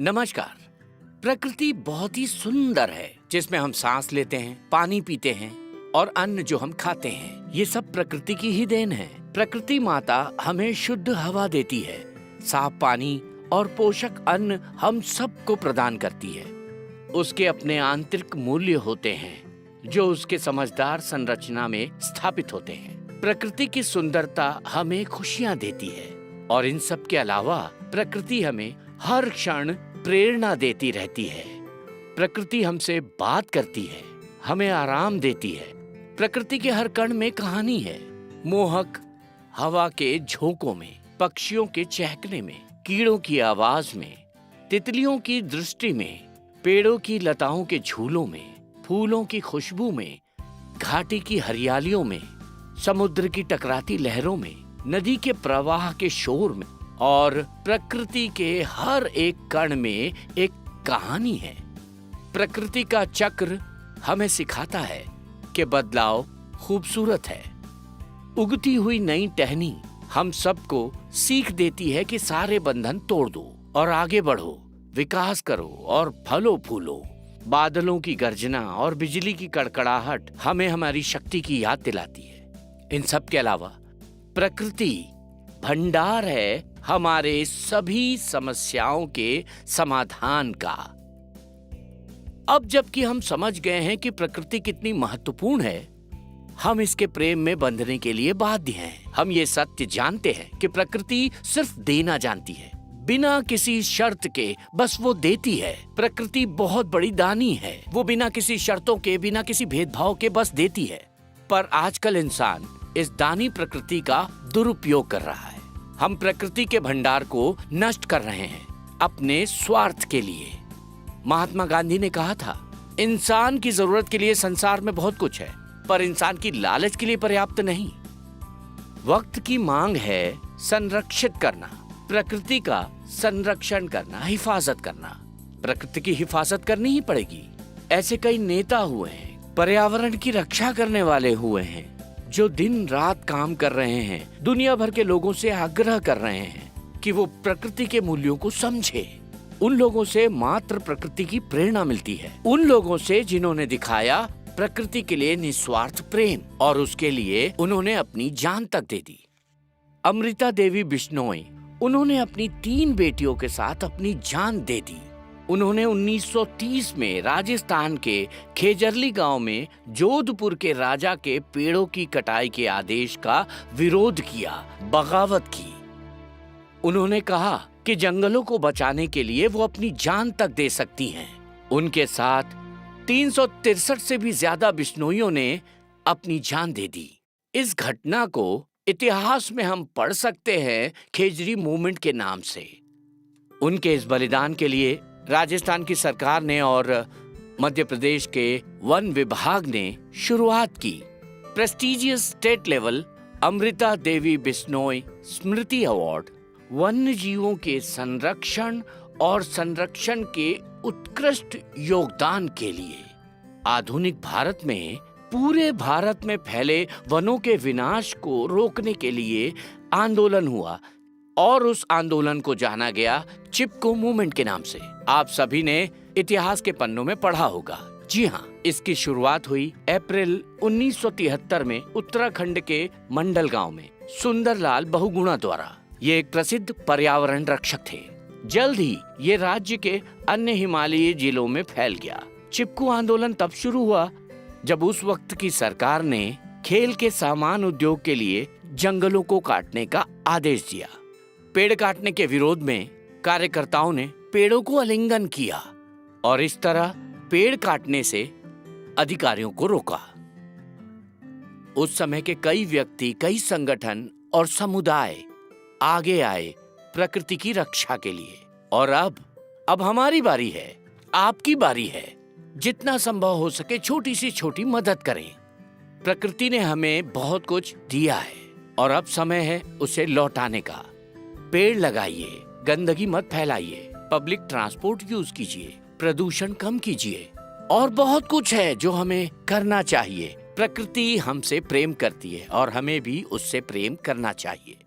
नमस्कार। प्रकृति बहुत ही सुंदर है, जिसमें हम सांस लेते हैं, पानी पीते हैं और अन्न जो हम खाते हैं, ये सब प्रकृति की ही देन है। प्रकृति माता हमें शुद्ध हवा देती है, साफ पानी और पोषक अन्न हम सबको प्रदान करती है। उसके अपने आंतरिक मूल्य होते हैं जो उसके समझदार संरचना में स्थापित होते हैं। प्रकृति की सुंदरता हमें खुशियां देती है और इन सब के अलावा प्रकृति हमें हर क्षण प्रेरणा देती रहती है। प्रकृति हमसे बात करती है, हमें आराम देती है। प्रकृति के हर कण में कहानी है। मोहक हवा के झोंकों में, पक्षियों के चहकने में, कीड़ों की आवाज में, तितलियों की दृष्टि में, पेड़ों की लताओं के झूलों में, फूलों की खुशबू में, घाटी की हरियालियों में, समुद्र की टकराती लहरों में, नदी के प्रवाह के शोर में और प्रकृति के हर एक कण में एक कहानी है। प्रकृति का चक्र हमें सिखाता है कि बदलाव खूबसूरत है। उगती हुई नई टहनी हम सबको सीख देती है कि सारे बंधन तोड़ दो और आगे बढ़ो, विकास करो और फलो फूलो। बादलों की गर्जना और बिजली की कड़कड़ाहट हमें हमारी शक्ति की याद दिलाती है। इन सब के अलावा प्रकृति भंडार है हमारे सभी समस्याओं के समाधान का। अब जबकि हम समझ गए हैं कि प्रकृति कितनी महत्वपूर्ण है, हम इसके प्रेम में बंधने के लिए बाध्य हैं। हम ये सत्य जानते हैं कि प्रकृति सिर्फ देना जानती है, बिना किसी शर्त के बस वो देती है। प्रकृति बहुत बड़ी दानी है, वो बिना किसी शर्तों के, बिना किसी भेदभाव के बस देती है। पर आजकल इंसान इस दानी प्रकृति का दुरुपयोग कर रहा है। हम प्रकृति के भंडार को नष्ट कर रहे हैं अपने स्वार्थ के लिए। महात्मा गांधी ने कहा था, इंसान की जरूरत के लिए संसार में बहुत कुछ है, पर इंसान की लालच के लिए पर्याप्त नहीं। वक्त की मांग है संरक्षित करना, प्रकृति का संरक्षण करना, हिफाजत करना। प्रकृति की हिफाजत करनी ही पड़ेगी। ऐसे कई नेता हुए हैं, पर्यावरण की रक्षा करने वाले हुए हैं, जो दिन रात काम कर रहे हैं, दुनिया भर के लोगों से आग्रह कर रहे हैं कि वो प्रकृति के मूल्यों को समझे। उन लोगों से मात्र प्रकृति की प्रेरणा मिलती है, उन लोगों से जिन्होंने दिखाया प्रकृति के लिए निस्वार्थ प्रेम और उसके लिए उन्होंने अपनी जान तक दे दी। अमृता देवी बिश्नोई, उन्होंने अपनी 3 बेटियों के साथ अपनी जान दे दी। उन्होंने 1930 में राजस्थान के खेजरली गांव में जोधपुर के राजा के पेड़ों की कटाई के आदेश का विरोध किया, बगावत की। उन्होंने कहा कि जंगलों को बचाने के लिए वो अपनी जान तक दे सकती हैं। उनके साथ 363 से भी ज्यादा बिश्नोइयों ने अपनी जान दे दी। इस घटना को इतिहास में हम पढ़ सकते हैं खेजरी मूवमेंट के नाम से। उनके इस बलिदान के लिए राजस्थान की सरकार ने और मध्य प्रदेश के वन विभाग ने शुरुआत की prestigious state level Amrita Devi Bishnoi स्मृति अवार्ड, वन्य जीवों के संरक्षण और संरक्षण के उत्कृष्ट योगदान के लिए। आधुनिक भारत में पूरे भारत में फैले वनों के विनाश को रोकने के लिए आंदोलन हुआ और उस आंदोलन को जाना गया चिपको मूवमेंट के नाम से। आप सभी ने इतिहास के पन्नों में पढ़ा होगा। जी हाँ, इसकी शुरुआत हुई अप्रैल 1973 में उत्तराखंड के मंडल गांव में सुंदरलाल बहुगुणा द्वारा। ये एक प्रसिद्ध पर्यावरण रक्षक थे। जल्द ही ये राज्य के अन्य हिमालयी जिलों में फैल गया। चिपको आंदोलन तब शुरू हुआ जब उस वक्त की सरकार ने खेल के सामान उद्योग के लिए जंगलों को काटने का आदेश दिया। पेड़ काटने के विरोध में कार्यकर्ताओं ने पेड़ों को आलिंगन किया और इस तरह पेड़ काटने से अधिकारियों को रोका। उस समय के कई व्यक्ति, कई संगठन और समुदाय आगे आए प्रकृति की रक्षा के लिए। और अब हमारी बारी है, आपकी बारी है। जितना संभव हो सके छोटी से छोटी मदद करें। प्रकृति ने हमें बहुत कुछ दिया है और अब समय है उसे लौटाने का। पेड़ लगाइए, गंदगी मत फैलाइए, पब्लिक ट्रांसपोर्ट यूज कीजिए, प्रदूषण कम कीजिए और बहुत कुछ है जो हमें करना चाहिए। प्रकृति हमसे प्रेम करती है और हमें भी उससे प्रेम करना चाहिए।